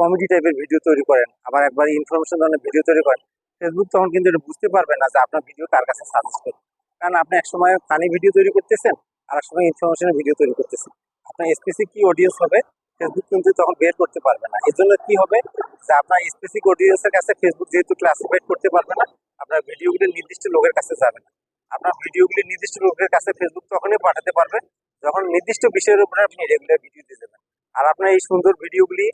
Comedy টাইপের video তৈরি করেন, আবার একবার ইনফরমেশন ধরনের ভিডিও তৈরি করেন, ফেসবুক তখন কিন্তু এটা বুঝতে পারবে না যে আপনার ভিডিও কার কাছে সাজেস্ট করবে। কারণ আপনি একসময় ফানি ভিডিও তৈরি করতেছেন, আর এক সময় ইনফরমেশনের ভিডিও তৈরি করতেছেন। আপনার স্পেসিফিক কি অডিয়েন্স হবে ফেসবুক কিন্তু তখন বের করতে পারবে না। এর জন্য কি হবে, যে আপনার স্পেসিফিক অডিয়েন্সের কাছে ফেসবুক যেহেতু ক্লাসিফাইড করতে পারবে না, আপনার ভিডিওগুলি নির্দিষ্ট লোকের কাছে যাবে না। আপনার ভিডিওগুলি নির্দিষ্ট লোকের কাছে ফেসবুক তখনই পাঠাতে পারবে যখন নির্দিষ্ট বিষয়ের উপরে আপনি রেগুলার ভিডিও দিয়ে দেবেন। আর আপনার এই সুন্দর ভিডিওগুলি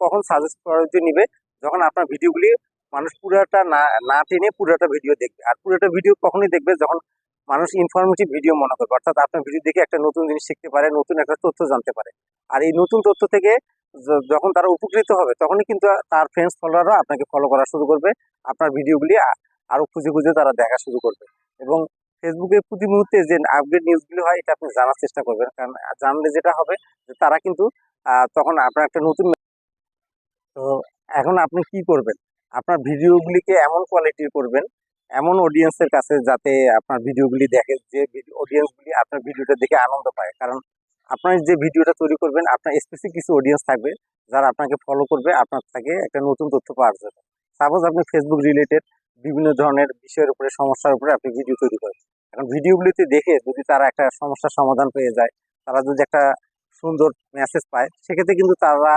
কখন সাজেস্ট করতে নিবে, যখন আপনার ভিডিওগুলি মানুষ পুরাটা না না টেনে পুরাটা ভিডিও দেখবে। আর পুরাটা ভিডিও কখনই দেখবে যখন মানুষ ইনফরমেটিভ ভিডিও মনে করবে, অর্থাৎ আপনার ভিডিও দেখে একটা নতুন জিনিস শিখতে পারে, নতুন একটা তথ্য জানতে পারে। আর এই নতুন তথ্য থেকে যখন তারা উপকৃত হবে, তখনই কিন্তু তার ফ্রেন্ডস ফলোয়াররা আপনাকে ফলো করা শুরু করবে, আপনার ভিডিওগুলি আরো খুঁজে খুঁজে তারা দেখা শুরু করবে। এবং ফেসবুকে প্রতি মুহূর্তে যে আপডেট নিউজগুলো হয় এটা আপনি জানার চেষ্টা করবেন, কারণ জানলে যেটা হবে যে তারা কিন্তু তখন আপনার একটা নতুন। তো এখন আপনি কি করবেন, আপনার ভিডিওগুলিকে এমন কোয়ালিটির করবেন, এমন অডিয়েন্সের কাছে যাতে আপনার ভিডিওগুলি দেখে, যে অডিয়েন্সগুলি আপনার ভিডিওটা দেখে আনন্দ পায়। কারণ আপনার যে ভিডিওটা তৈরি করবেন, আপনার স্পেসিফিক কিছু অডিয়েন্স থাকবে যারা আপনাকে ফলো করবে, আপনার থেকে একটা নতুন তথ্য পাওয়ার জন্য। সাপোজ আপনি ফেসবুক রিলেটেড বিভিন্ন ধরনের বিষয়ের উপরে, সমস্যার উপরে আপনি ভিডিও তৈরি করেন। এখন ভিডিওগুলিতে দেখে যদি তারা একটা সমস্যার সমাধান পেয়ে যায়, তারা যদি একটা সুন্দর মেসেজ পায়, সেক্ষেত্রে কিন্তু তারা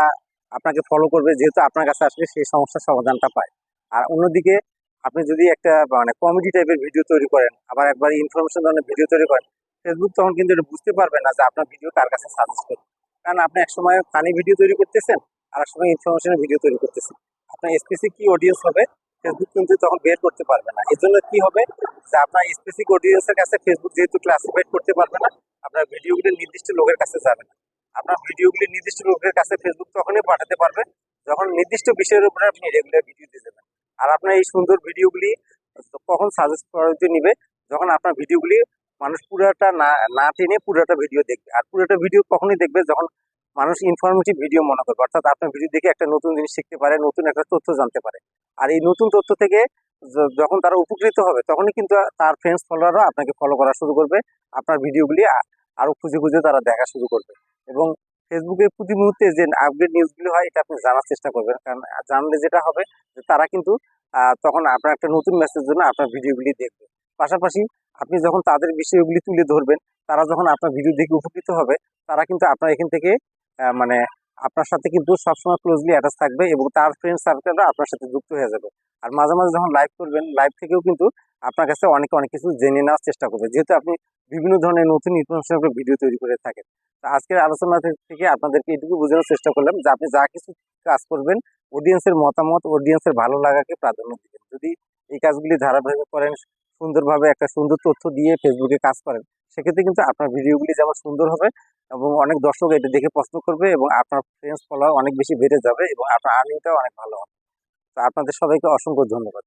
আপনাকে ফলো করবে, যেহেতু আপনার কাছে আসলে সেই সমস্যার সমাধানটা পায়। আর অন্যদিকে আপনি যদি একটা মানে কমেডি টাইপের ভিডিও তৈরি করেন, আবার একবার ইনফরমেশন ধরনের ভিডিও তৈরি করেন, ফেসবুক তখন কিন্তু এটা বুঝতে পারবে না যে আপনার ভিডিও কার কাছে সাজেস্ট করবে। কারণ আপনি একসময় ফানি ভিডিও তৈরি করতেছেন, আর এক সময় ইনফরমেশনের ভিডিও তৈরি করতেছেন। আপনার স্পেসিফিক কি অডিয়েন্স হবে ফেসবুক কিন্তু তখন বের করতে পারবে না। এর জন্য কি হবে, যে আপনার স্পেসিফিক অডিয়েন্সের কাছে ফেসবুক যেহেতু ক্লাসিফাইড করতে পারবে না, আপনার ভিডিওগুলি নির্দিষ্ট লোকের কাছে যাবে না। আপনার ভিডিওগুলি নির্দিষ্ট লোকের কাছে ফেসবুক তখনই পাঠাতে পারবে যখন নির্দিষ্ট বিষয়ের উপরে আপনি রেগুলার ভিডিও দিয়ে দেবেন। আর আপনার এই সুন্দর ভিডিওগুলি কখন সাজেস্ট করতে নিবে, যখন আপনার ভিডিওগুলি মানুষ পুরাটা না না টেনে পুরাটা ভিডিও দেখবে। আর পুরাটা ভিডিও কখনই দেখবে যখন মানুষ ইনফরমেটিভ ভিডিও মনে করবে, অর্থাৎ আপনার ভিডিও দেখে একটা নতুন জিনিস শিখতে পারে, নতুন একটা তথ্য জানতে পারে। আর এই নতুন তথ্য থেকে যখন তারা উপকৃত হবে, তখনই কিন্তু তার ফ্রেন্ডস ফলোয়াররা আপনাকে ফলো করা শুরু করবে, আপনার ভিডিওগুলি আরো খুঁজে খুঁজে তারা দেখা শুরু করবে। এবং ফেসবুকে প্রতি মুহূর্তে যে আপডেট নিউজগুলো হয় এটা আপনি জানার চেষ্টা করবেন, কারণ জানলে যেটা হবে যে তারা কিন্তু তখন আপনার একটা নতুন মেসেজ জন্য আপনার ভিডিওগুলি দেখবে। পাশাপাশি আপনি যখন তাদের বিষয়গুলি তুলে ধরবেন, তারা যখন আপনার ভিডিও দেখে উপকৃত হবে, তারা কিন্তু আপনার এখান থেকে মানে আপনার সাথে কিন্তু সবসময় ক্লোজলি অ্যাটাচ থাকবে, এবং তার ফ্রেন্ড সার্কেলরা আপনার সাথে যুক্ত হয়ে যাবে। আর মাঝে মাঝে যখন লাইভ করবেন, লাইভ থেকেও কিন্তু আপনার কাছে অনেক অনেক কিছু জেনে নেওয়ার চেষ্টা করবে, যেহেতু আপনি বিভিন্ন ধরনের নতুন ইনফরমেশন ভিডিও তৈরি করে থাকেন। তো আজকের আলোচনা থেকে আপনাদেরকে এটুকু বোঝানোর চেষ্টা করলাম যে আপনি যা কিছু কাজ করবেন, অডিয়েন্সের মতামত, অডিয়েন্সের ভালো লাগাকে প্রাধান্য দিবেন। যদি এই কাজগুলি ধারাবাহিক করেন, সুন্দরভাবে একটা সুন্দর তথ্য দিয়ে ফেসবুকে কাজ করেন, সেক্ষেত্রে কিন্তু আপনার ভিডিওগুলি যেমন সুন্দর হবে, এবং অনেক দর্শক এটা দেখে পছন্দ করবে, এবং আপনার ফ্রেন্ডস ফলোয়ার অনেক বেশি বেড়ে যাবে, এবং আপনার আর্নিংটাও অনেক ভালো হবে। তো আপনাদের সবাইকে অসংখ্য ধন্যবাদ।